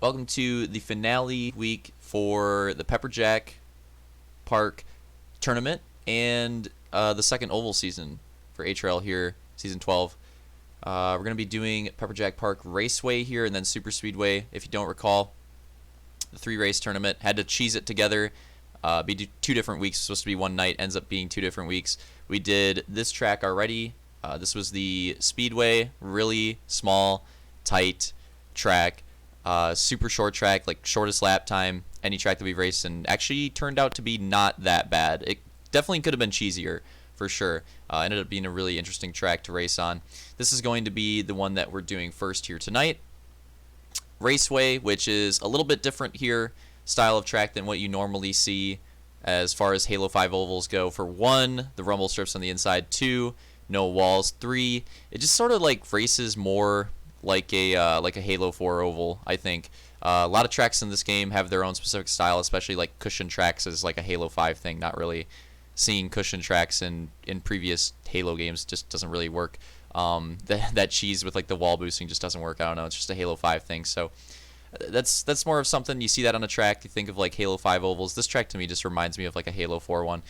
Welcome to the finale week for the Pepperjack Park tournament and the second oval season for HRL here, season 12. We're going to be doing Pepperjack Park Raceway here and then Super Speedway. If you don't recall, the 3-race tournament had to cheese it together. Be 2 different weeks. It's supposed to be one night, ends up being 2 different weeks. We did this track already. This was the Speedway, really small, tight track. Super short track, like shortest lap time any track that we've raced, and actually turned out to be not that bad. It definitely could have been cheesier for sure. Ended up being a really interesting track to race on. This is going to be the one that we're doing first here tonight. Raceway, which is a little bit different here style of track than what you normally see as far as Halo 5 ovals go. For 1, the rumble strips on the inside. 2, no walls. 3, it just sort of like races more like a Halo 4 oval, I think. A lot of tracks in this game have their own specific style, especially like cushion tracks is like a Halo 5 thing. Not really seeing cushion tracks in previous Halo games just doesn't really work. That cheese with like the wall boosting just doesn't work. I don't know. It's just a Halo 5 thing. So that's more of something you see that on a track. You think of like Halo 5 ovals. This track to me just reminds me of like a Halo 4 one.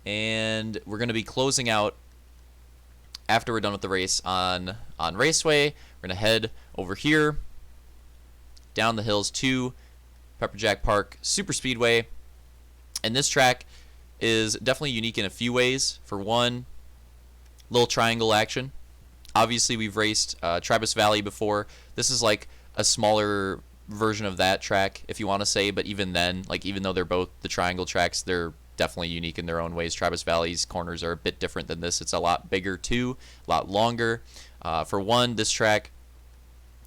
And we're going to be closing out after we're done with the race on Raceway. We're going to head over here down the hills to Pepperjack Park Super Speedway. And this track is definitely unique in a few ways. For 1, little triangle action. Obviously, we've raced Travis Valley before. This is like a smaller version of that track, if you want to say. But even then, like even though they're both the triangle tracks, they're definitely unique in their own ways. Travis Valley's corners are a bit different than this. It's a lot bigger too, a lot longer. For 1, this track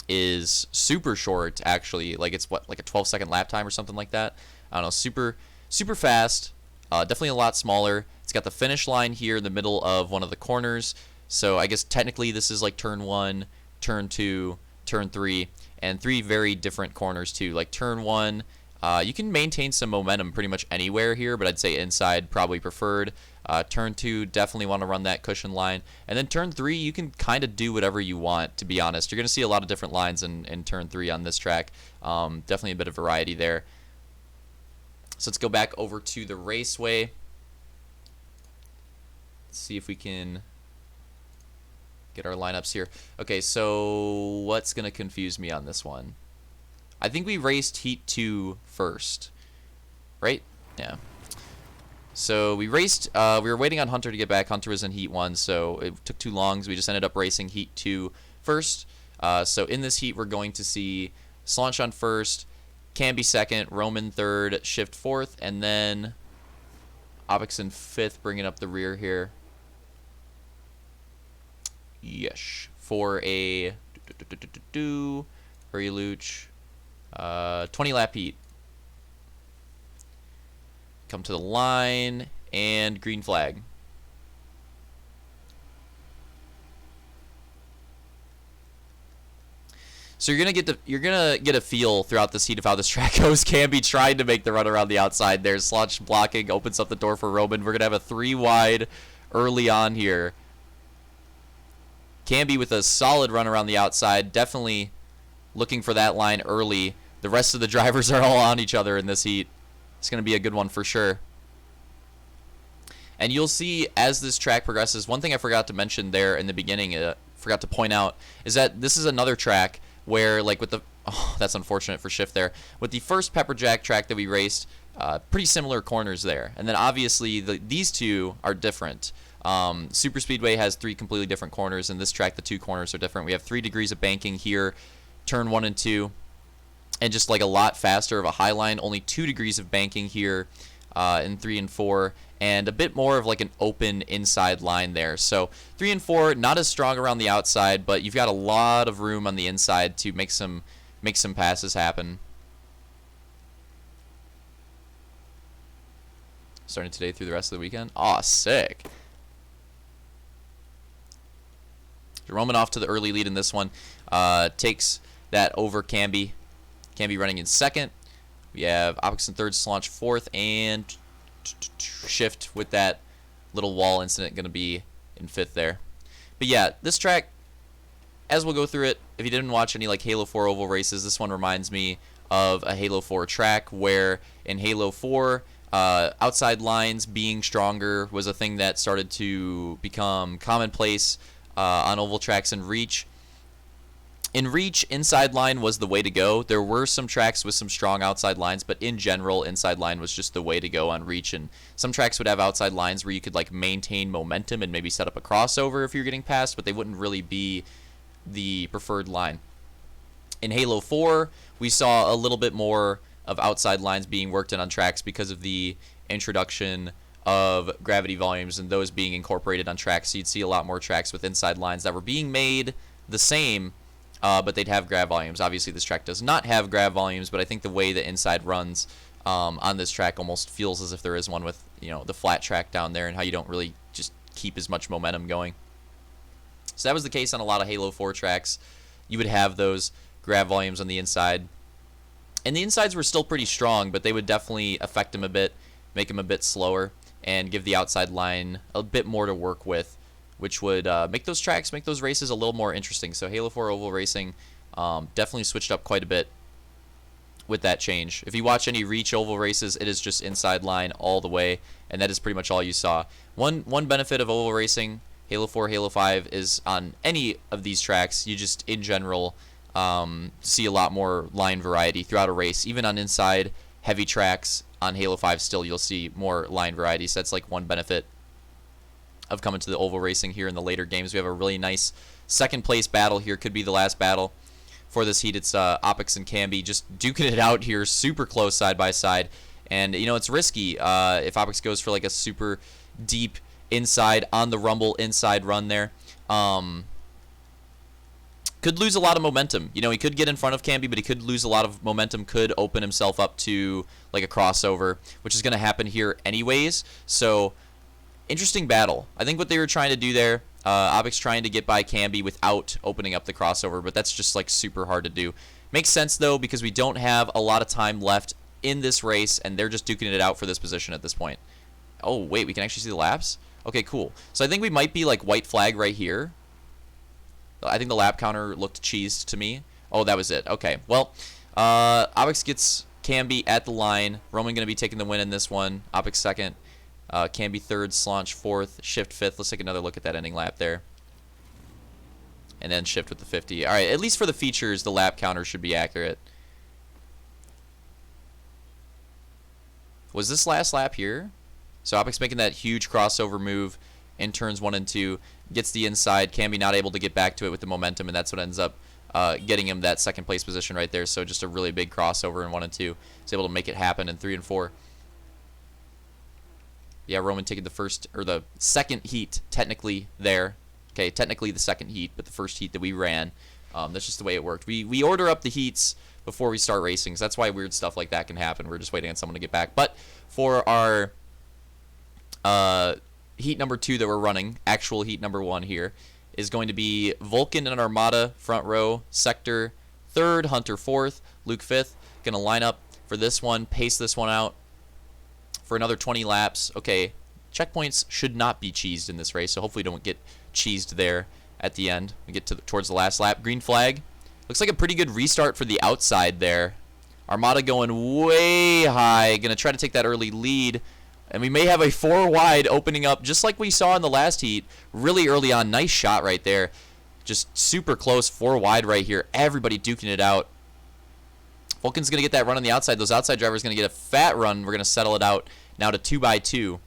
is super short actually. Like it's like a 12-second lap time or something like that. I don't know, super fast. Definitely a lot smaller. It's got the finish line here in the middle of one of the corners. So I guess technically this is like turn 1, turn 2, turn 3, and 3 very different corners too. Like turn 1, you can maintain some momentum pretty much anywhere here, but I'd say inside probably preferred. Turn 2, definitely want to run that cushion line. And then turn 3, you can kind of do whatever you want, to be honest. You're going to see a lot of different lines in turn 3 on this track. Definitely a bit of variety there. So let's go back over to the Raceway. Let's see if we can get our lineups here. Okay, so what's going to confuse me on this one? I think we raced Heat 2 first, right? Yeah. So we raced, we were waiting on Hunter to get back. Hunter was in Heat 1, so it took too long, so we just ended up racing Heat 2 first. So in this heat, we're going to see Slanch on first, Canby second, Roman third, Shift fourth, and then Obixon fifth, bringing up the rear here. Yes, for a Hurry Luch, 20 lap heat. Come to the line and green flag. So you're gonna get a feel throughout this heat of how this track goes. Canby trying to make the run around the outside. There's Slotch blocking, opens up the door for Roman. We're gonna have a 3 wide early on here. Canby with a solid run around the outside, definitely looking for that line early. The rest of the drivers are all on each other in this heat. It's going to be a good one for sure. And you'll see as this track progresses, one thing I forgot to mention there in the beginning, forgot to point out, is that this is another track where, like with the, oh, that's unfortunate for Shift there. With the first Pepperjack track that we raced, pretty similar corners there. And then obviously these two are different. Super Speedway has 3 completely different corners, and this track the 2 corners are different. We have 3 degrees of banking here, turn 1 and 2. And just like a lot faster of a high line, only 2 degrees of banking here in 3 and 4, and a bit more of like an open inside line there. So 3 and 4, not as strong around the outside, but you've got a lot of room on the inside to make some passes happen. Starting today through the rest of the weekend. Aw, sick. Roman off to the early lead in this one. Takes that over Canby. Canby running in second. We have Obixon third, Slanch fourth, and Shift with that little wall incident going to be in fifth there. But yeah, this track as we'll go through it, if you didn't watch any like Halo 4 oval races, this one reminds me of a Halo 4 track where in Halo 4, outside lines being stronger was a thing that started to become commonplace on oval tracks in Reach. In Reach, inside line was the way to go. There were some tracks with some strong outside lines, but in general, inside line was just the way to go on Reach. And some tracks would have outside lines where you could like maintain momentum and maybe set up a crossover if you're getting past, but they wouldn't really be the preferred line. In Halo 4, we saw a little bit more of outside lines being worked in on tracks because of the introduction of gravity volumes and those being incorporated on tracks. So you'd see a lot more tracks with inside lines that were being made the same, but they'd have grav volumes. Obviously, this track does not have grav volumes, but I think the way the inside runs on this track almost feels as if there is one with, you know, the flat track down there and how you don't really just keep as much momentum going. So that was the case on a lot of Halo 4 tracks. You would have those grav volumes on the inside. And the insides were still pretty strong, but they would definitely affect them a bit, make them a bit slower, and give the outside line a bit more to work with, which would make those tracks, make those races a little more interesting. So Halo 4 oval racing definitely switched up quite a bit with that change. If you watch any Reach oval races, it is just inside line all the way, and that is pretty much all you saw. One benefit of oval racing, Halo 4, Halo 5, is on any of these tracks, you just, in general, see a lot more line variety throughout a race. Even on inside heavy tracks on Halo 5 still, you'll see more line variety. So that's like one benefit of coming to the oval racing here in the later games. We have a really nice second place battle here. Could be the last battle for this heat. It's Opix and Camby just duking it out here, super close side by side. And, you know, it's risky if Opix goes for like a super deep inside on the rumble inside run there. Could lose a lot of momentum. You know, he could get in front of Camby, but he could lose a lot of momentum, could open himself up to like a crossover, which is going to happen here anyways. So, interesting battle. I think what they were trying to do there, Opix trying to get by Camby without opening up the crossover, but that's just like super hard to do. Makes sense though, because we don't have a lot of time left in this race, and they're just duking it out for this position at this point. Oh, wait, we can actually see the laps? Okay, cool. So I think we might be like white flag right here. I think the lap counter looked cheesed to me. Oh, that was it. Okay, well, Opix gets Camby at the line. Roman going to be taking the win in this one. Opix second. Camby third, Slaunch fourth, Shift fifth. Let's take another look at that ending lap there. And then Shift with the 50. All right, at least for the features, the lap counter should be accurate. Was this last lap here? So Opix making that huge crossover move in turns 1 and 2. Gets the inside. Camby not able to get back to it with the momentum, and that's what ends up getting him that second place position right there. So just a really big crossover in 1 and 2. He's able to make it happen in 3 and 4. Yeah, Roman taking the first, or the second heat technically there. Okay, technically the second heat, but the first heat that we ran. That's just the way it worked. We order up the heats before we start racing, so that's why weird stuff like that can happen. We're just waiting on someone to get back. But for our heat number 2 that we're running, actual heat number 1 here, is going to be Vulcan and Armada front row, Sector 3rd, Hunter 4th, Luke 5th. Going to line up for this one, pace this one out for another 20 laps. Okay, checkpoints should not be cheesed in this race, so hopefully don't get cheesed there at the end. We get towards the last lap. Green flag. Looks like a pretty good restart for the outside there. Armada going way high. Going to try to take that early lead. And we may have a 4 wide opening up just like we saw in the last heat. Really early on. Nice shot right there. Just super close. 4 wide right here. Everybody duking it out. Vulcan's going to get that run on the outside. Those outside drivers going to get a fat run. We're going to settle it out now to 2x2.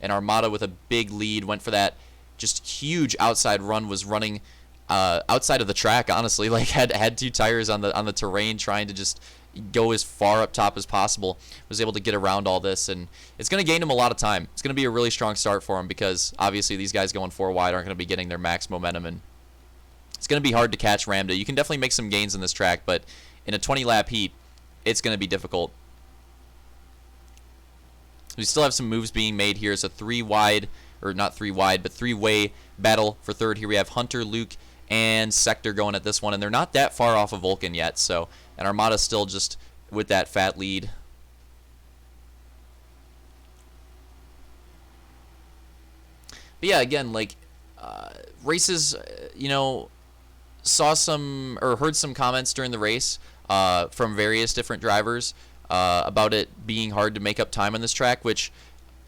And Armada with a big lead went for that just huge outside run. Was running outside of the track, honestly. Like had 2 tires on the terrain, trying to just go as far up top as possible. Was able to get around all this, and it's going to gain him a lot of time. It's going to be a really strong start for him, because obviously these guys going 4 wide aren't going to be getting their max momentum, and it's going to be hard to catch Ramda. You can definitely make some gains in this track, but in a 20 lap heat, it's going to be difficult. We still have some moves being made here. It's a 3 wide, or not 3 wide, but 3-way battle for 3rd. Here we have Hunter, Luke, and Sector going at this one, and they're not that far off of Vulcan yet, so, and Armada's still just with that fat lead. But yeah, again, like, races, you know, saw some or heard some comments during the race from various different drivers about it being hard to make up time on this track, which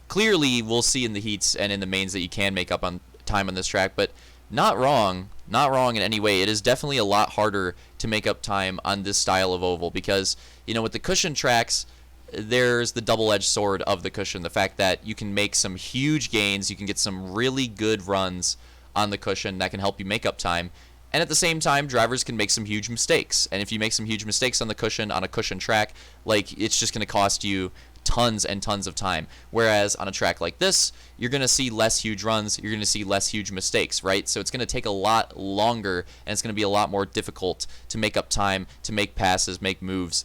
clearly we'll see in the heats and in the mains that you can make up on time on this track, but not wrong in any way. It is definitely a lot harder to make up time on this style of oval because, you know, with the cushion tracks, there's the double-edged sword of the cushion, the fact that you can make some huge gains, you can get some really good runs on the cushion that can help you make up time, and at the same time, drivers can make some huge mistakes, and if you make some huge mistakes on the cushion, on a cushion track, like, it's just going to cost you tons and tons of time, whereas on a track like this, you're going to see less huge runs, you're going to see less huge mistakes, right? So it's going to take a lot longer, and it's going to be a lot more difficult to make up time, to make passes, make moves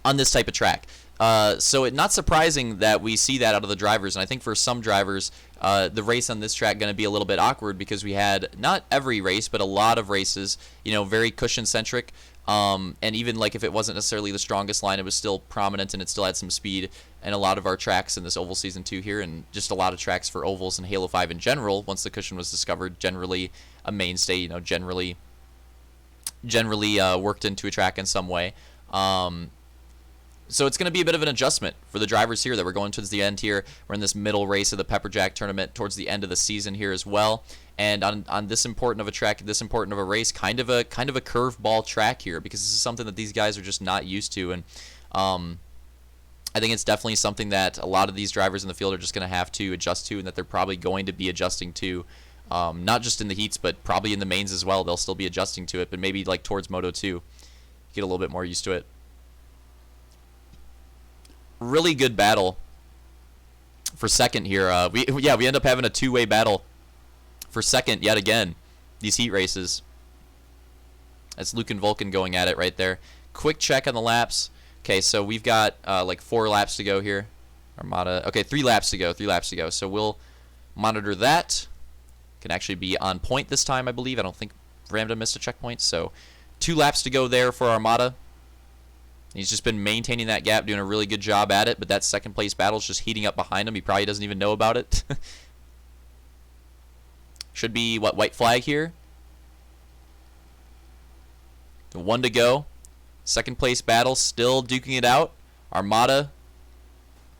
on this type of track. So it's not surprising that we see that out of the drivers, and I think for some drivers, the race on this track going to be a little bit awkward because we had not every race, but a lot of races, you know, very cushion-centric, and even like if it wasn't necessarily the strongest line, it was still prominent and it still had some speed, and a lot of our tracks in this Oval Season 2 here, and just a lot of tracks for ovals and Halo 5 in general, once the cushion was discovered, generally a mainstay, you know, generally worked into a track in some way. So it's going to be a bit of an adjustment for the drivers here that we're going towards the end here. We're in this middle race of the Pepperjack tournament towards the end of the season here as well. And on this important of a track, this important of a race, kind of a curveball track here, because this is something that these guys are just not used to. And I think it's definitely something that a lot of these drivers in the field are just going to have to adjust to, and that they're probably going to be adjusting to, not just in the heats, but probably in the mains as well. They'll still be adjusting to it, but maybe like towards Moto 2, get a little bit more used to it. Really good battle for second here. We end up having a two-way battle for second yet again. These heat races. That's Luke and Vulcan going at it right there. Quick check on the laps. Okay, so we've got like 4 laps to go here. Armada. Okay, 3 laps to go. 3 laps to go. So we'll monitor that. Can actually be on point this time, I believe. I don't think Ramda missed a checkpoint. So 2 laps to go there for Armada. He's just been maintaining that gap, doing a really good job at it, but that second place battle is just heating up behind him. He probably doesn't even know about it. Should be, what, white flag here? 1 to go. Second place battle, still duking it out. Armada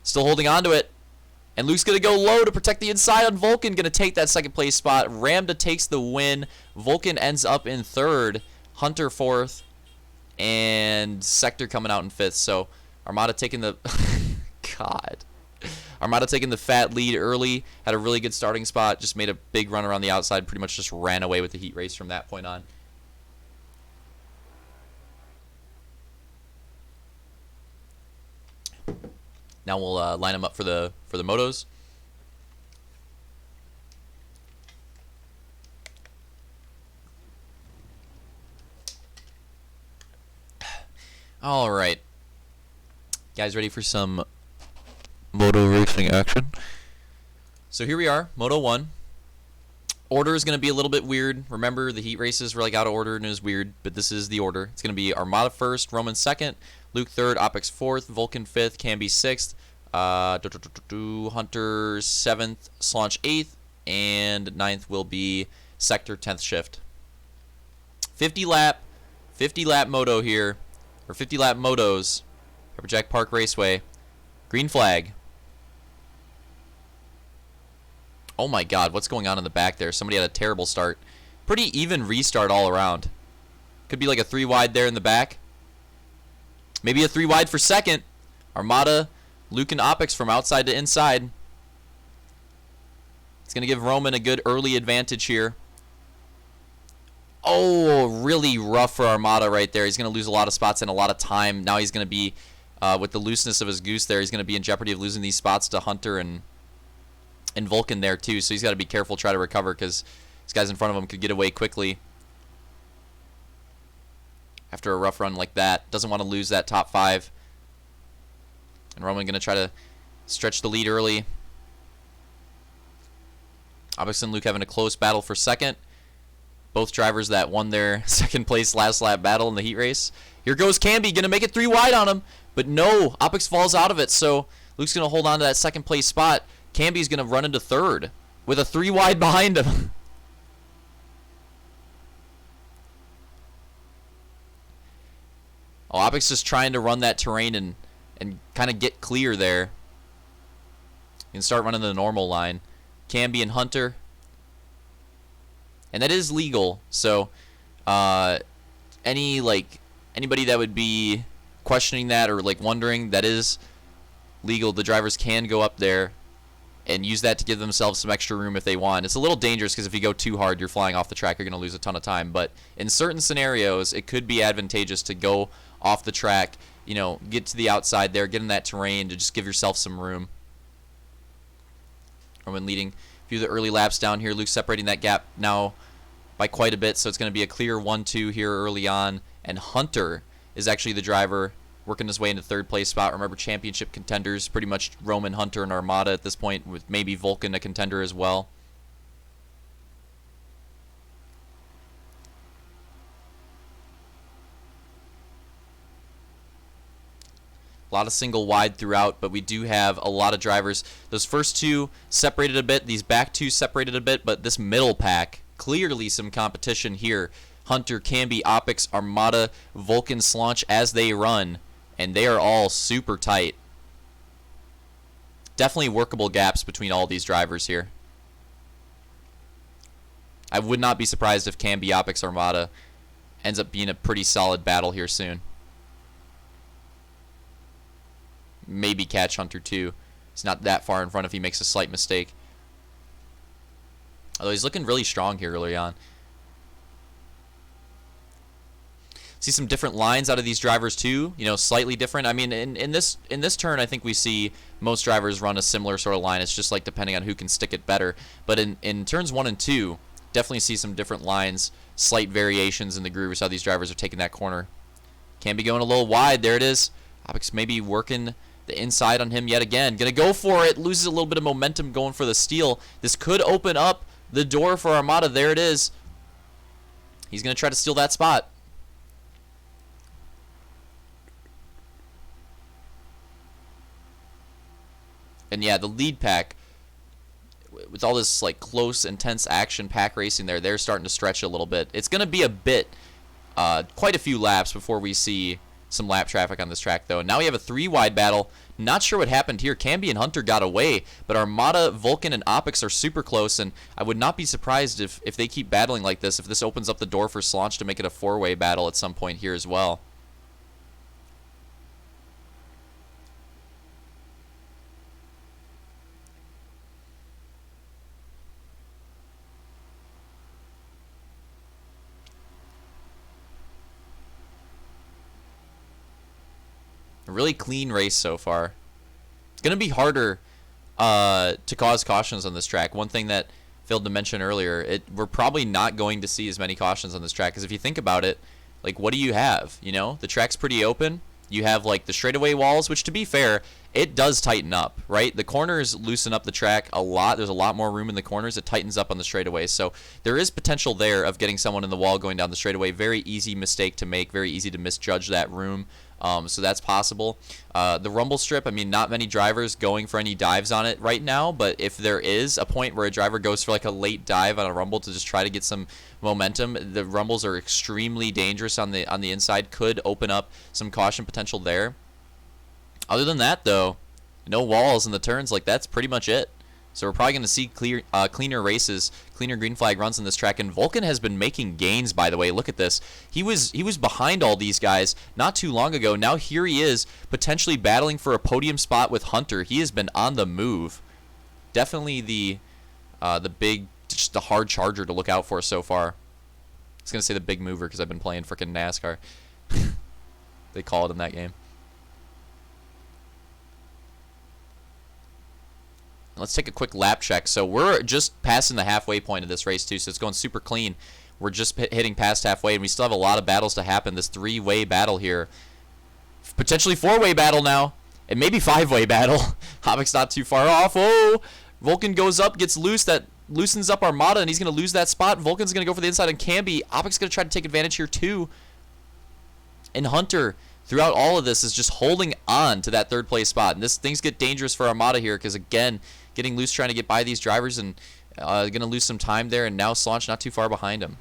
still holding on to it. And Luke's going to go low to protect the inside on Vulcan. Going to take that second place spot. Ramda takes the win. Vulcan ends up in 3rd. Hunter 4th. And Sector coming out in 5th. So Armada taking the God. Armada taking the fat lead early. Had a really good starting spot. Just made a big run around the outside. Pretty much just ran away with the heat race from that point on. Now we'll line them up for the motos. All right, guys, ready for some moto racing action? So here we are, Moto 1. Order is going to be a little bit weird. Remember, the heat races were like out of order and it was weird, but this is the order. It's going to be Armada 1st, Roman 2nd, Luke 3rd, Opix 4th, Vulcan 5th, Camby 6th, Hunter 7th, Slaunch 8th, and 9th will be Sector 10th shift. 50 lap moto here. Or 50 lap motos, Pepperjack Park Raceway, green flag. Oh my God, what's going on in the back there? Somebody had a terrible start. Pretty even restart all around. Could be like a 3 wide there in the back. Maybe a 3 wide for second. Armada, Luke and Opix from outside to inside. It's going to give Roman a good early advantage here. Oh, really rough for Armada right there. He's going to lose a lot of spots and a lot of time. Now he's going to be, with the looseness of his goose there, he's going to be in jeopardy of losing these spots to Hunter and Vulcan there too. So he's got to be careful, try to recover, because these guys in front of him could get away quickly after a rough run like that. Doesn't want to lose that top 5. And Roman going to try to stretch the lead early. Opix and Luke having a close battle for second. Both drivers that won their second place last lap battle in the heat race. Here goes Camby, going to make it 3 wide on him. But no, Opix falls out of it, so Luke's going to hold on to that second place spot. Camby's going to run into 3rd with a 3 wide behind him. Oh, Opix just trying to run that terrain and kind of get clear there. You can start running the normal line. Camby and Hunter. And that is legal, so anybody that would be questioning that or like wondering, that is legal. The drivers can go up there and use that to give themselves some extra room if they want. It's a little dangerous because if you go too hard, you're flying off the track, you're going to lose a ton of time. But in certain scenarios, it could be advantageous to go off the track, you know, get to the outside there, get in that terrain to just give yourself some room. Roman leading a few of the early laps down here. Luke separating that gap now by quite a bit, so it's going to be a clear 1-2 here early on. And Hunter is actually the driver working his way into third place spot. Remember, championship contenders, pretty much Roman, Hunter, and Armada at this point, with maybe Vulcan a contender as well. A lot of single wide throughout, but we do have a lot of drivers. Those first two separated a bit, these back two separated a bit, but this middle pack, clearly some competition here. Hunter, Camby, Opix, Armada, Vulcan, Slaunch as they run, and they are all super tight. Definitely workable gaps between all these drivers here. I would not be surprised if Camby, Opix, Armada ends up being a pretty solid battle here soon. Maybe catch Hunter too. He's not that far in front if he makes a slight mistake. Although he's looking really strong here early on. See some different lines out of these drivers too. You know, slightly different. I mean, in this turn, I think we see most drivers run a similar sort of line. It's just like depending on who can stick it better. But in turns 1 and 2, definitely see some different lines, slight variations in the grooves how these drivers are taking that corner. Can be going a little wide. There it is. Opix maybe working the inside on him yet again. Gonna go for it. Loses a little bit of momentum going for the steal. This could open up the door for Armada. There it is. He's gonna try to steal that spot. And yeah, the lead pack, with all this like close, intense action pack racing there, they're starting to stretch a little bit. It's gonna be a bit, quite a few laps before we see some lap traffic on this track, though. Now we have a 3-wide battle. Not sure what happened here. Camby and Hunter got away, but Armada, Vulcan, and Opix are super close, and I would not be surprised if they keep battling like this, if this opens up the door for Slaunch to make it a 4-way battle at some point here as well. A really clean race so far. It's going to be harder to cause cautions on this track. One thing that failed to mention earlier, we're probably not going to see as many cautions on this track, because if you think about it, like, what do you have? You know, the track's pretty open. You have like the straightaway walls, which, to be fair, it does tighten up, right? The corners loosen up the track a lot. There's a lot more room in the corners. It tightens up on the straightaways. So there is potential there of getting someone in the wall going down the straightaway. Very easy mistake to make. Very easy to misjudge that room. So that's possible. The rumble strip, I mean, not many drivers going for any dives on it right now, but if there is a point where a driver goes for like a late dive on a rumble to just try to get some momentum, the rumbles are extremely dangerous on the inside. Could open up some caution potential there. Other than that, though, no walls in the turns. Like, that's pretty much it. So we're probably going to see cleaner races, cleaner green flag runs on this track. And Vulcan has been making gains, by the way. Look at this. He was behind all these guys not too long ago. Now here he is, potentially battling for a podium spot with Hunter. He has been on the move. Definitely the big, just the hard charger to look out for so far. I was going to say the big mover because I've been playing freaking NASCAR. They call it in that game. Let's take a quick lap check. So we're just passing the halfway point of this race too, so it's going super clean. We're just hitting past halfway, and we still have a lot of battles to happen. This 3-way battle here. Potentially 4-way battle now. And maybe 5-way battle. Havoc's not too far off. Oh! Vulcan goes up, gets loose. That loosens up Armada, and he's going to lose that spot. Vulcan's going to go for the inside on Camby. Opic's going to try to take advantage here too. And Hunter, throughout all of this, is just holding on to that third place spot. And things get dangerous for Armada here because, again, getting loose trying to get by these drivers and going to lose some time there. And now Slaunch not too far behind him.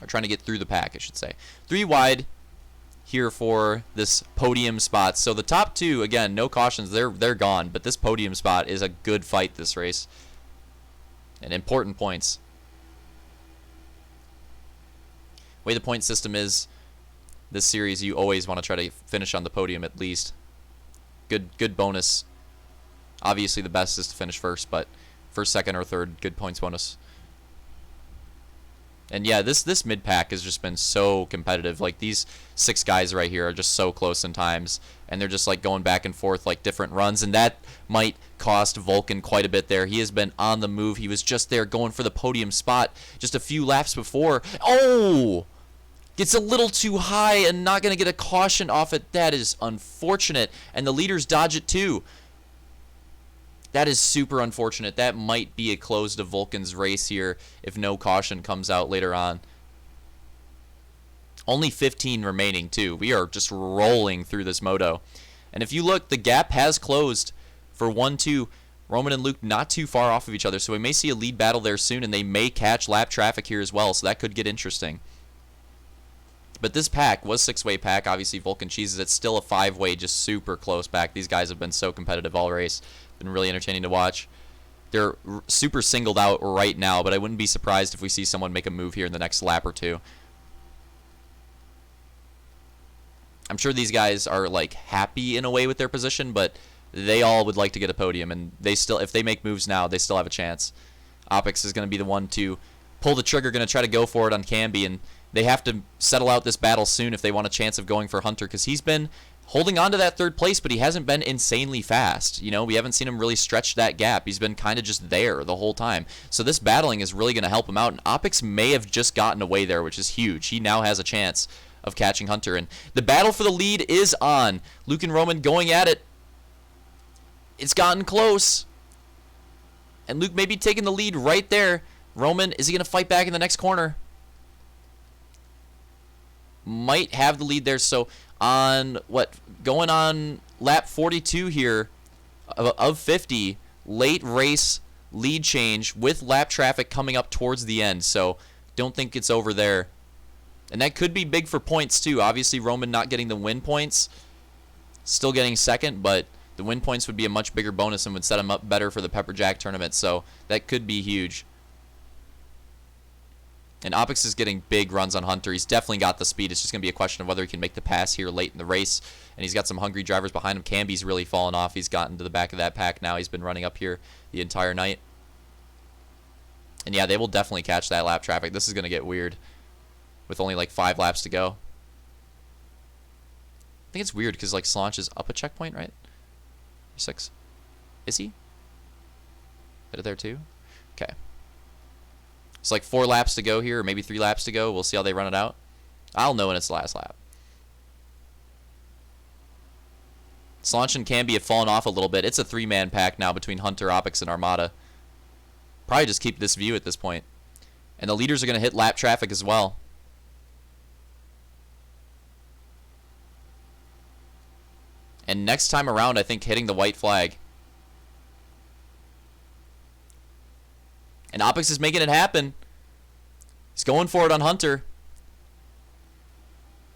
Or trying to get through the pack, I should say. 3 wide here for this podium spot. So the top 2, again, no cautions. They're gone. But this podium spot is a good fight this race. And important points. The way the point system is this series, you always want to try to finish on the podium at least. Good bonus. Obviously the best is to finish first, but first, second, or third, good points bonus. And yeah, this mid pack has just been so competitive. Like these 6 guys right here are just so close in times, and they're just like going back and forth like different runs, and that might cost Vulcan quite a bit there. He has been on the move. He was just there going for the podium spot just a few laps before. Oh! Gets a little too high and not going to get a caution off it. That is unfortunate, and the leaders dodge it too. That is super unfortunate. That might be a close to Vulcan's race here if no caution comes out later on. Only 15 remaining, too. We are just rolling through this moto. And if you look, the gap has closed for 1-2. Roman and Luke not too far off of each other, so we may see a lead battle there soon, and they may catch lap traffic here as well, so that could get interesting. But this pack was 6-way pack. Obviously, Vulcan cheeses. It's still a 5-way, just super close pack. These guys have been so competitive all race. Been really entertaining to watch. They're super singled out right now, but I wouldn't be surprised if we see someone make a move here in the next lap or two. I'm sure these guys are like happy in a way with their position, but they all would like to get a podium, and they still, if they make moves now, they still have a chance. Opix is going to be the one to pull the trigger, going to try to go for it on Camby, and they have to settle out this battle soon if they want a chance of going for Hunter, because he's been holding on to that 3rd place, but he hasn't been insanely fast. You know, we haven't seen him really stretch that gap. He's been kind of just there the whole time. So this battling is really going to help him out, and Opix may have just gotten away there, which is huge. He now has a chance of catching Hunter, and the battle for the lead is on. Luke and Roman going at it. It's gotten close, and Luke may be taking the lead right there. Roman, is he going to fight back in the next corner? Might have the lead there. So on going on lap 42 here of 50, late race lead change with lap traffic coming up towards the end. So don't think it's over there. And that could be big for points too. Obviously Roman not getting the win points, still getting second, but the win points would be a much bigger bonus and would set him up better for the Pepperjack tournament. So that could be huge. And Opix is getting big runs on Hunter. He's definitely got the speed. It's just going to be a question of whether he can make the pass here late in the race. And he's got some hungry drivers behind him. Camby's really fallen off. He's gotten to the back of that pack now. He's been running up here the entire night. And yeah, they will definitely catch that lap traffic. This is going to get weird with only like 5 laps to go. I think it's weird because like Slanch is up a checkpoint, right? 6. Is he? Hit it there too? Okay. It's like 4 laps to go here, or maybe 3 laps to go. We'll see how they run it out. I'll know when it's the last lap. Slanch and Camby have fallen off a little bit. It's a 3-man pack now between Hunter, Opix, and Armada. Probably just keep this view at this point. And the leaders are going to hit lap traffic as well. And next time around, I think hitting the white flag. And Opix is making it happen. He's going for it on Hunter.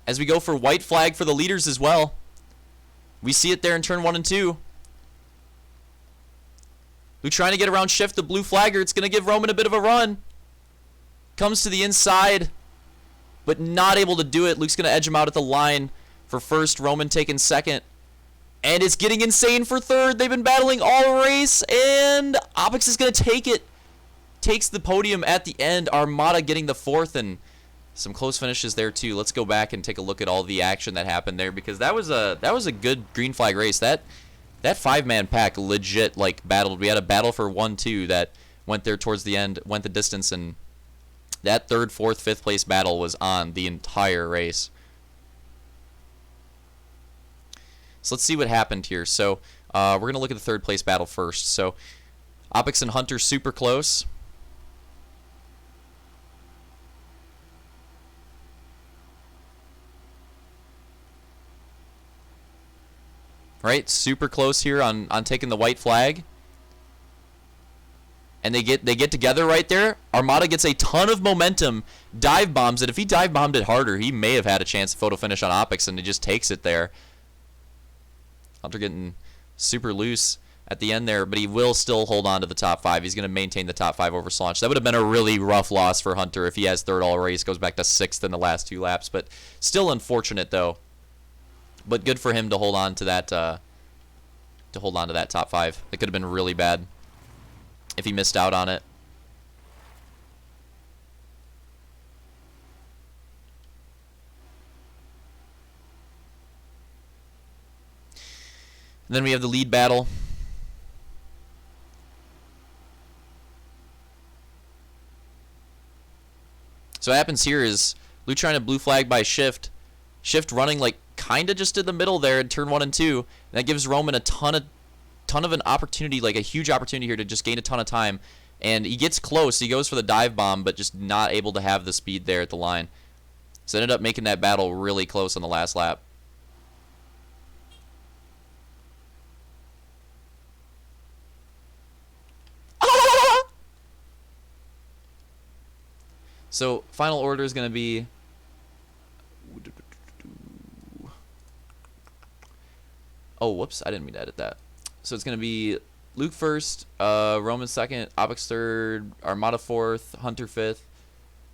As we go for white flag for the leaders as well. We see it there in turn 1 and 2. Luke trying to get around shift the blue flagger. It's going to give Roman a bit of a run. Comes to the inside, but not able to do it. Luke's going to edge him out at the line for first. Roman taking second. And it's getting insane for third. They've been battling all race, and Opix is going to take it. Takes the podium at the end. Armada getting the 4th, and some close finishes there too. Let's go back and take a look at all the action that happened there, because that was a good green flag race. That 5-man pack legit like battled. We had a battle for 1-2 that went there towards the end, went the distance, and that 3rd, 4th, 5th place battle was on the entire race. So let's see what happened here. So we're going to look at the 3rd place battle first. So Opix and Hunter super close. Right, super close here on taking the white flag. and they get together right there. Armada gets a ton of momentum, dive bombs it. If he dive bombed it harder, he may have had a chance to photo finish on Opix, and he just takes it there. Hunter getting super loose at the end there, but he will still hold on to the top 5. He's going to maintain the top 5 over Slaunch. That would have been a really rough loss for Hunter if he has 3rd all race, goes back to 6th in the last 2 laps, but still unfortunate though. But good for him to hold on to that top 5. It could have been really bad if he missed out on it. And then we have the lead battle. So what happens here is Luke trying to blue flag by Shift. Shift running like kind of just in the middle there in turn 1 and 2. And that gives Roman a ton of an opportunity, like a huge opportunity here to just gain a ton of time. And he gets close. He goes for the dive bomb, but just not able to have the speed there at the line. So ended up making that battle really close on the last lap. So final order is going to be oh, whoops, I didn't mean to edit that. So it's going to be Luke 1st, Roman 2nd, Opix 3rd, Armada 4th, Hunter 5th,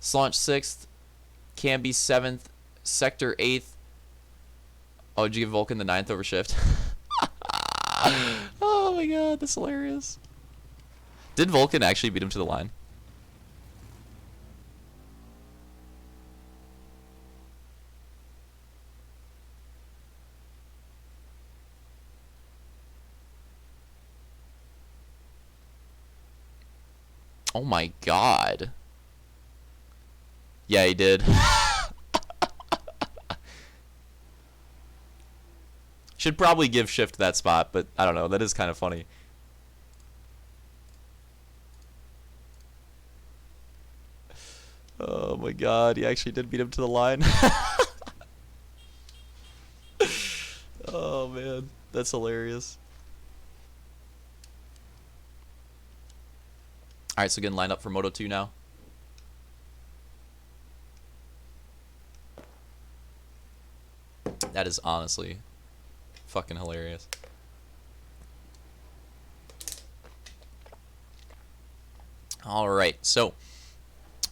Slaunch 6th, Camby 7th, Sector 8th. Oh, did you give Vulcan the 9th over Shift? Oh my god, that's hilarious. Did Vulcan actually beat him to the line? Oh my god. Yeah, he did. Should probably give Shift that spot, but I don't know. That is kind of funny. Oh my god, he actually did beat him to the line. Oh man, that's hilarious. Alright, so getting lined up for Moto 2 now. That is honestly fucking hilarious. Alright, so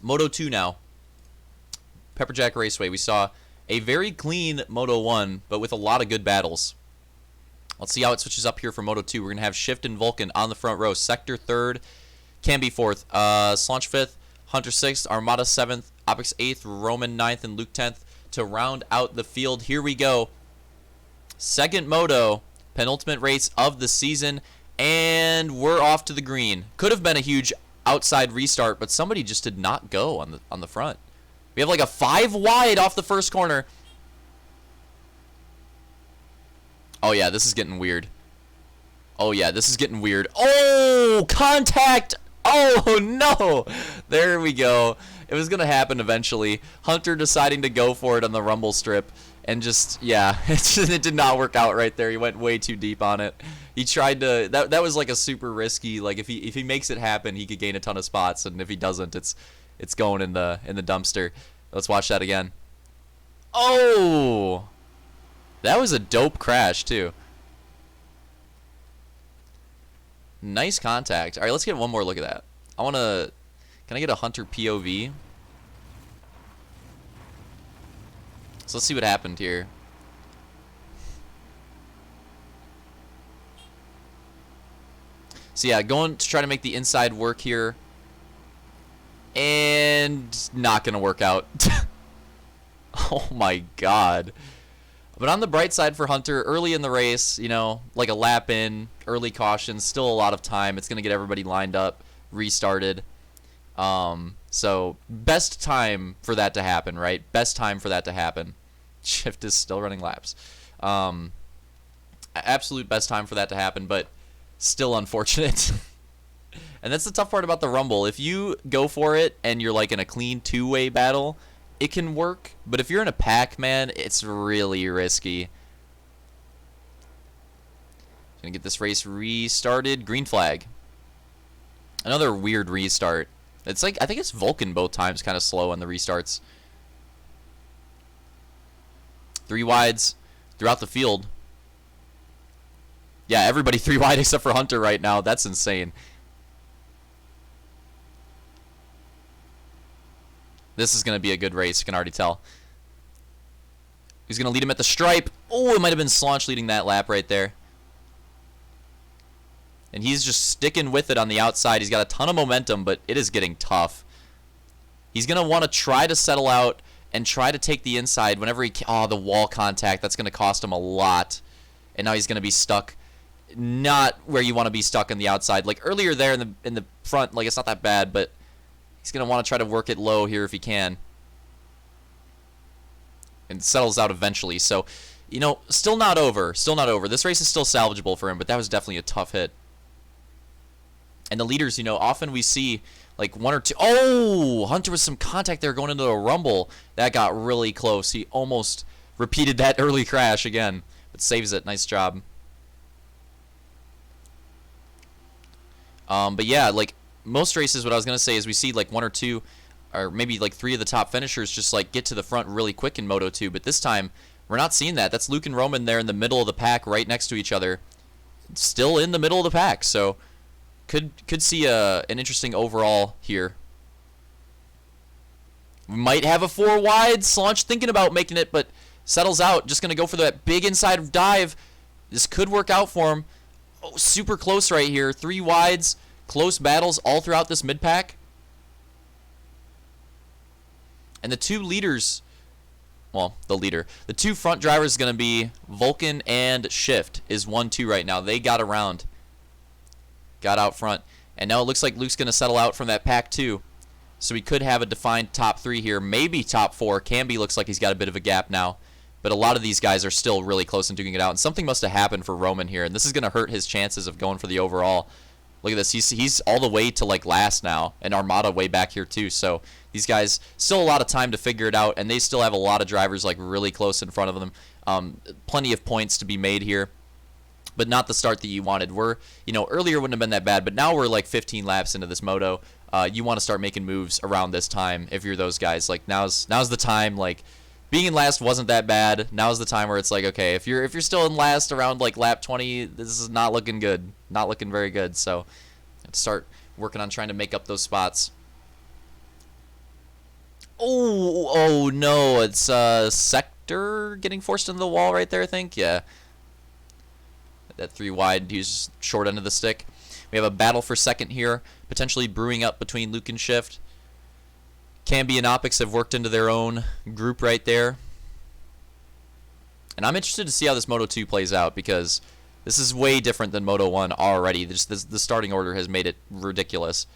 Moto 2 now. Pepperjack Raceway. We saw a very clean Moto 1, but with a lot of good battles. Let's see how it switches up here for Moto 2. We're going to have Shift and Vulcan on the front row. Sector 3rd. Camby 4th, Slaunch 5th, Hunter 6th, Armada 7th, Opix 8th, Roman 9th, and Luke 10th to round out the field. Here we go. Second moto, penultimate race of the season, and we're off to the green. Could have been a huge outside restart, but somebody just did not go on the front. We have like a 5 wide off the first corner. Oh yeah, this is getting weird. Oh yeah, this is getting weird. Oh, contact! Oh no! There we go. It was gonna happen eventually. Hunter deciding to go for it on the rumble strip, and just yeah, it did not work out right there. He went way too deep on it. He tried to. That was like a super risky. Like if he makes it happen, he could gain a ton of spots, and if he doesn't, it's going in the dumpster. Let's watch that again. Oh, that was a dope crash too. Nice contact. All right, let's get one more look at that. Can I get a Hunter POV? So let's see what happened here. So yeah, going to try to make the inside work here. And not going to work out. Oh my god. But on the bright side for Hunter, early in the race, you know, like a lap in, early caution, still a lot of time. It's going to get everybody lined up, restarted. So best time for that to happen, right? Best time for that to happen. Shift is still running laps. Absolute best time for that to happen, but still unfortunate. And that's the tough part about the Rumble. If you go for it and you're like in a clean two-way battle, it can work, but if you're in a pack, man, it's really risky. Gonna get this race restarted. Green flag. Another weird restart. It's like, I think it's Vulcan both times kind of slow on the restarts. 3 wides throughout the field. Yeah, everybody 3 wide except for Hunter right now. That's insane. This is going to be a good race, you can already tell. He's going to lead him at the stripe. Oh, it might have been Slaunch leading that lap right there. And he's just sticking with it on the outside. He's got a ton of momentum, but it is getting tough. He's going to want to try to settle out and try to take the inside whenever he... Oh, the wall contact. That's going to cost him a lot. And now he's going to be stuck. Not where you want to be stuck on the outside. Like earlier there in the front, like it's not that bad, but he's going to want to try to work it low here if he can. And settles out eventually. So, you know, still not over. Still not over. This race is still salvageable for him, but that was definitely a tough hit. And the leaders, you know, often we see like 1 or 2. Oh, Hunter with some contact there going into a rumble. That got really close. He almost repeated that early crash again, but saves it. Nice job. But yeah, like most races, what I was going to say is we see like 1 or 2 or maybe like 3 of the top finishers just like get to the front really quick in Moto 2. But this time, we're not seeing that. That's Luke and Roman there in the middle of the pack right next to each other. Still in the middle of the pack, so... Could see an interesting overall here. We might have a 4 wide. Slaunch thinking about making it, but settles out. Just going to go for that big inside dive. This could work out for him. Oh, super close right here. 3 wides. Close battles all throughout this mid-pack. And the 2 leaders... Well, the leader. The 2 front drivers is going to be Vulcan and Shift is 1-2 right now. They got around. Got out front. And now it looks like Luke's going to settle out from that pack too. So we could have a defined top 3 here. Maybe top 4. Camby looks like he's got a bit of a gap now. But a lot of these guys are still really close and duking it out. And something must have happened for Roman here. And this is going to hurt his chances of going for the overall. Look at this. He's all the way to like last now. And Armada way back here too. So these guys still a lot of time to figure it out. And they still have a lot of drivers like really close in front of them. Plenty of points to be made here. But not the start that you wanted. Earlier wouldn't have been that bad, but now we're like 15 laps into this moto. You want to start making moves around this time if you're those guys. Like now's the time. Like being in last wasn't that bad. Now's the time where it's like, okay, if you're still in last around like lap 20, this is not looking good. Not looking very good. So start working on trying to make up those spots. Oh no, it's Sector getting forced into the wall right there, I think. Yeah. That 3 wide, he's short end of the stick. We have a battle for second here, potentially brewing up between Luke and Shift. Camby and Opix have worked into their own group right there. And I'm interested to see how this Moto 2 plays out because this is way different than Moto 1 already. The starting order has made it ridiculous.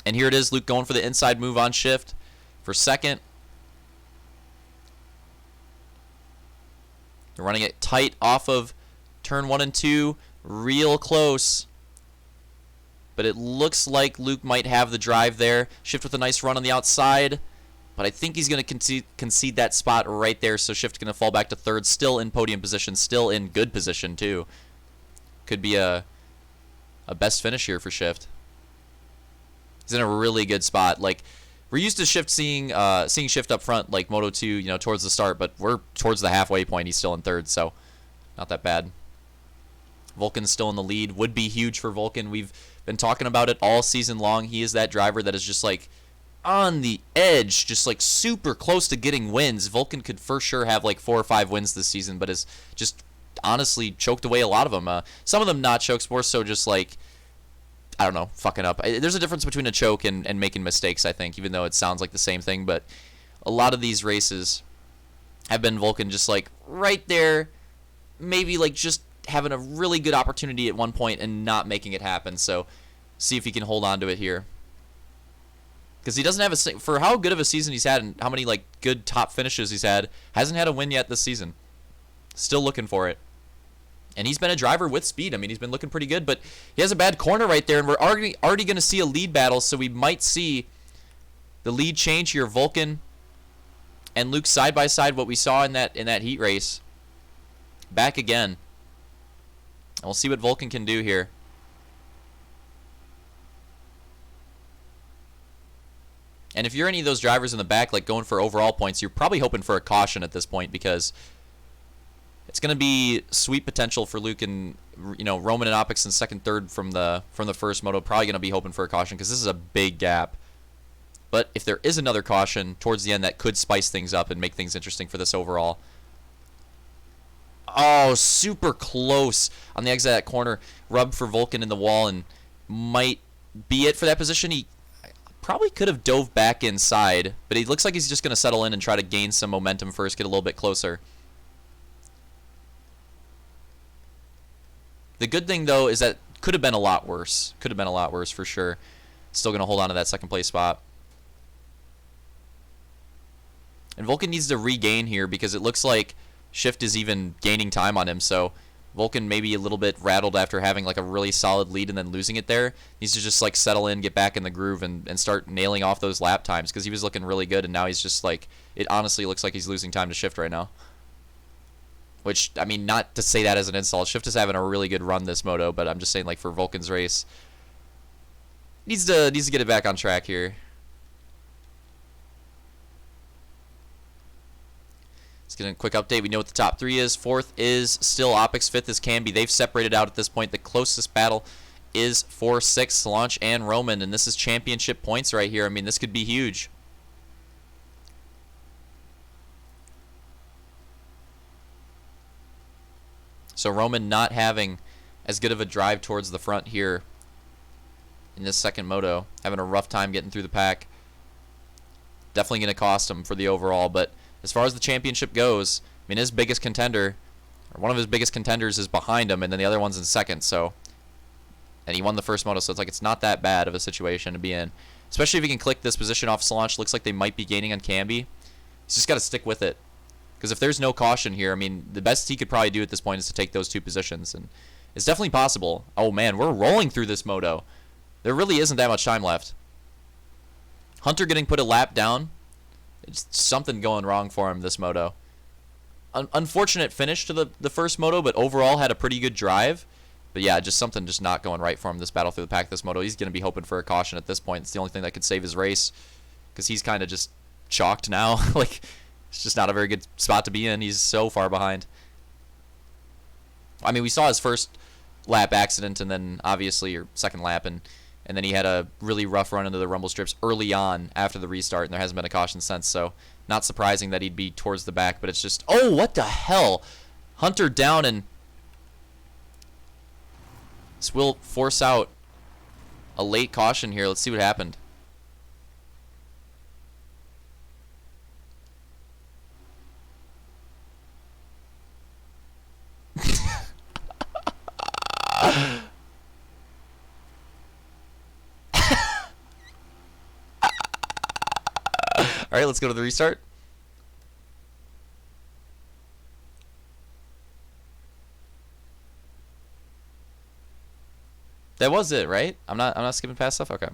And here it is, Luke going for the inside move on Shift for second. They're running it tight off of turn 1 and 2. Real close. But it looks like Luke might have the drive there. Shift with a nice run on the outside. But I think he's going to concede that spot right there. So Shift's going to fall back to third. Still in podium position. Still in good position, too. Could be a best finish here for Shift. He's in a really good spot. Like... We're used to Shift seeing Shift up front like Moto 2, towards the start, but we're towards the halfway point. He's still in third, so not that bad. Vulcan's still in the lead. Would be huge for Vulcan. We've been talking about it all season long. He is that driver that is just like on the edge, just like super close to getting wins. Vulcan could for sure have like 4 or 5 wins this season, but has just honestly choked away a lot of them. Some of them not chokes, more so just like, I don't know, fucking up. There's a difference between a choke and making mistakes, I think, even though it sounds like the same thing. But a lot of these races have been Vulcan just like right there, maybe like just having a really good opportunity at one point and not making it happen. So see if he can hold on to it here. Because he doesn't have for how good of a season he's had and how many like good top finishes he's had, hasn't had a win yet this season. Still looking for it. And he's been a driver with speed. I mean, he's been looking pretty good, but he has a bad corner right there, and we're already going to see a lead battle, so we might see the lead change here. Vulcan and Luke side by side, what we saw in that heat race. Back again. And we'll see what Vulcan can do here. And if you're any of those drivers in the back, like going for overall points, you're probably hoping for a caution at this point, because it's going to be sweet potential for Luke and, you know, Roman and Opix in second, third from the first moto. Probably going to be hoping for a caution because this is a big gap. But if there is another caution towards the end, that could spice things up and make things interesting for this overall. Oh, super close on the exit of that corner. Rub for Vulcan in the wall and might be it for that position. He probably could have dove back inside, but he looks like he's just going to settle in and try to gain some momentum first, get a little bit closer. The good thing, though, is that could have been a lot worse. Could have been a lot worse for sure. Still going to hold on to that second place spot. And Vulcan needs to regain here because it looks like Shift is even gaining time on him. So Vulcan maybe a little bit rattled after having like a really solid lead and then losing it there. Needs to just like settle in, get back in the groove, and start nailing off those lap times because he was looking really good, and now he's just like, it honestly looks like he's losing time to Shift right now. Which, I mean, not to say that as an insult. Shift is having a really good run this moto, but I'm just saying, like, for Vulcan's race, needs to get it back on track here. Let's get a quick update. We know what the top three is. Fourth is still Opix. Fifth is Camby. They've separated out at this point. The closest battle is for sixth, Solange and Roman, and this is championship points right here. I mean, this could be huge. So Roman not having as good of a drive towards the front here in this second moto. Having a rough time getting through the pack. Definitely going to cost him for the overall. But as far as the championship goes, I mean, his biggest contender, or one of his biggest contenders, is behind him, and then the other one's in second. So, and he won the first moto, so it's like it's not that bad of a situation to be in. Especially if he can click this position off Solange. Looks like they might be gaining on Camby. He's just got to stick with it. Because if there's no caution here, I mean, the best he could probably do at this point is to take those two positions. And it's definitely possible. Oh, man, we're rolling through this moto. There really isn't that much time left. Hunter getting put a lap down. It's something going wrong for him this moto. Unfortunate finish to the first moto, but overall had a pretty good drive. But yeah, just something just not going right for him this battle through the pack this moto. He's going to be hoping for a caution at this point. It's the only thing that could save his race. Because he's kind of just chalked now. Like, it's just not a very good spot to be in. He's so far behind. I mean, we saw his first lap accident, and then obviously, or second lap, and then he had a really rough run into the rumble strips early on after the restart, and there hasn't been a caution since, so not surprising that he'd be towards the back, but it's just, oh, what the hell? Hunter down, and this will force out a late caution here. Let's see what happened. All right, let's go to the restart. That was it, right? I'm not skipping past stuff. Okay.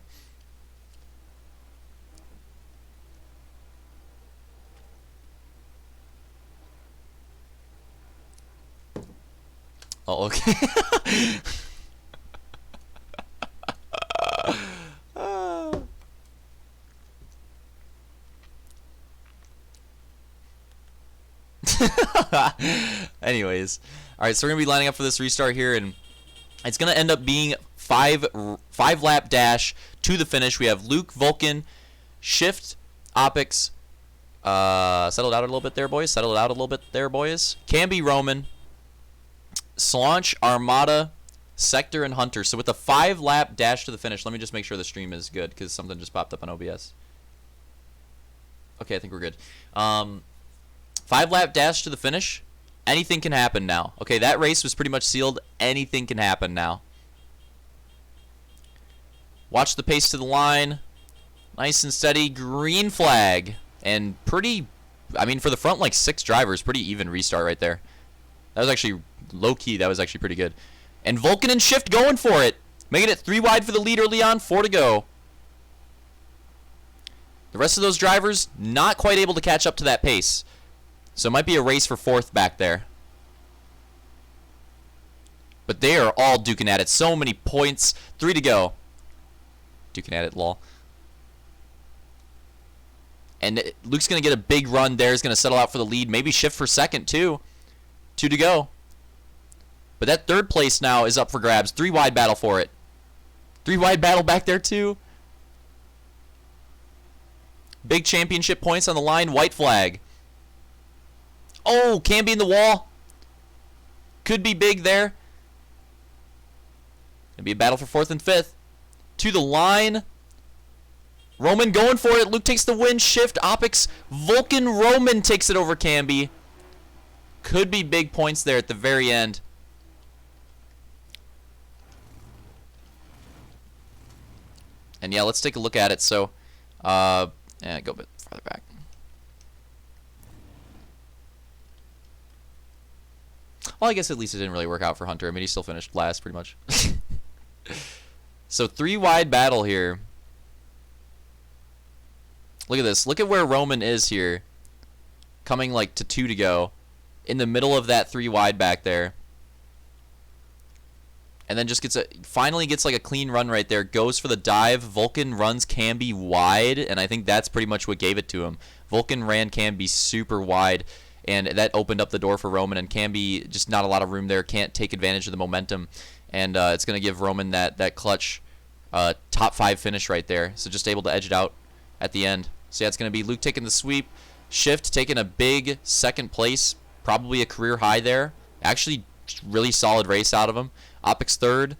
Oh, okay. Anyways, all right, so we're gonna be lining up for this restart here, and it's gonna end up being five lap dash to the finish. We have Luke, Vulcan, Shift, Opix. Settled out a little bit there, boys. Settled out a little bit there, boys. Camby, Roman, Solange, Armada, Sector, and Hunter. So with a 5-lap dash to the finish, let me just make sure the stream is good because something just popped up on OBS. Okay, I think we're good. 5-lap dash to the finish. Anything can happen now. Okay, that race was pretty much sealed. Anything can happen now. Watch the pace to the line. Nice and steady. Green flag. And pretty, I mean, for the front, like 6 drivers, pretty even restart right there. That was actually low-key. That was actually pretty good. And Vulcan and Shift going for it. Making it 3 wide for the lead early on. 4 to go. The rest of those drivers not quite able to catch up to that pace. So it might be a race for 4th back there. But they are all duking at it. So many points. 3 to go. Duking at it, lol. And Luke's going to get a big run there. He's going to settle out for the lead. Maybe shift for second, too. 2 to go. But that third place now is up for grabs. 3 wide battle for it. 3 wide battle back there, too. Big championship points on the line. White flag. Oh, Camby in the wall. Could be big there. It'll be a battle for 4th and 5th. To the line. Roman going for it. Luke takes the win. Shift. Opix. Vulcan. Roman takes it over Camby. Could be big points there at the very end. And yeah, let's take a look at it. So, go a bit farther back. Well, I guess at least it didn't really work out for Hunter. I mean, he still finished last pretty much. So 3 wide battle here. Look at this. Look at where Roman is here. Coming like to 2 to go. In the middle of that 3 wide back there. And then just finally gets like a clean run right there. Goes for the dive. Vulcan runs Camby wide. And I think that's pretty much what gave it to him. Vulcan ran Camby super wide. And that opened up the door for Roman. And Camby, just not a lot of room there. Can't take advantage of the momentum. And it's going to give Roman that clutch top 5 finish right there. So just able to edge it out at the end. So yeah, it's going to be Luke taking the sweep. Shift taking a big 2nd place. Probably a career high there. Actually, really solid race out of him. Opix 3rd.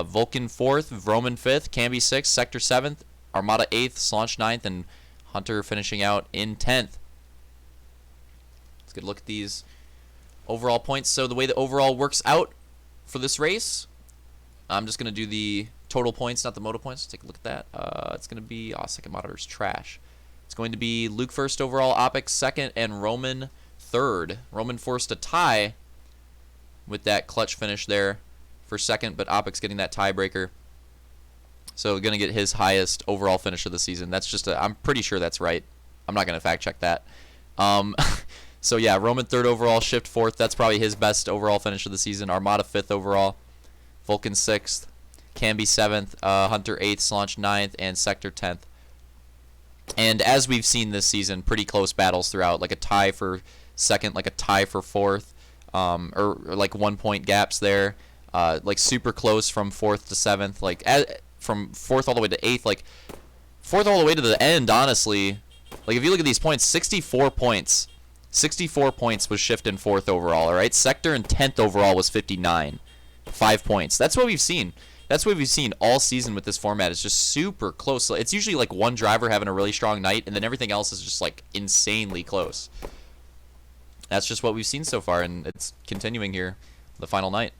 Vulcan 4th. Roman 5th. Camby 6th. Sector 7th. Armada 8th. Slaunch 9th. And Hunter finishing out in 10th. Let's get a look at these overall points. So the way the overall works out for this race, I'm just going to do the total points, not the moto points. Take a look at that. It's going to be, second monitor's trash. It's going to be Luke 1st overall, Opix 2nd, and Roman 3rd. Roman forced a tie with that clutch finish there for 2nd, but Opix getting that tiebreaker. So going to get his highest overall finish of the season. That's just I'm pretty sure that's right. I'm not going to fact check that. So yeah, Roman 3rd overall, Shift 4th. That's probably his best overall finish of the season. Armada 5th overall, Vulcan 6th, Camby 7th, Hunter 8th, Slaunch 9th, and Sector 10th. And as we've seen this season, pretty close battles throughout, like a tie for 2nd, like a tie for 4th, or like 1 point gaps there, like super close from 4th to 7th, like from 4th all the way to 8th, like 4th all the way to the end, honestly. Like if you look at these points, 64 points. 64 points was Shift in 4th overall, all right? Sector in 10th overall was 59. 5 points. That's what we've seen. That's what we've seen all season with this format. It's just super close. It's usually like one driver having a really strong night, and then everything else is just like insanely close. That's just what we've seen so far, and it's continuing here the final night.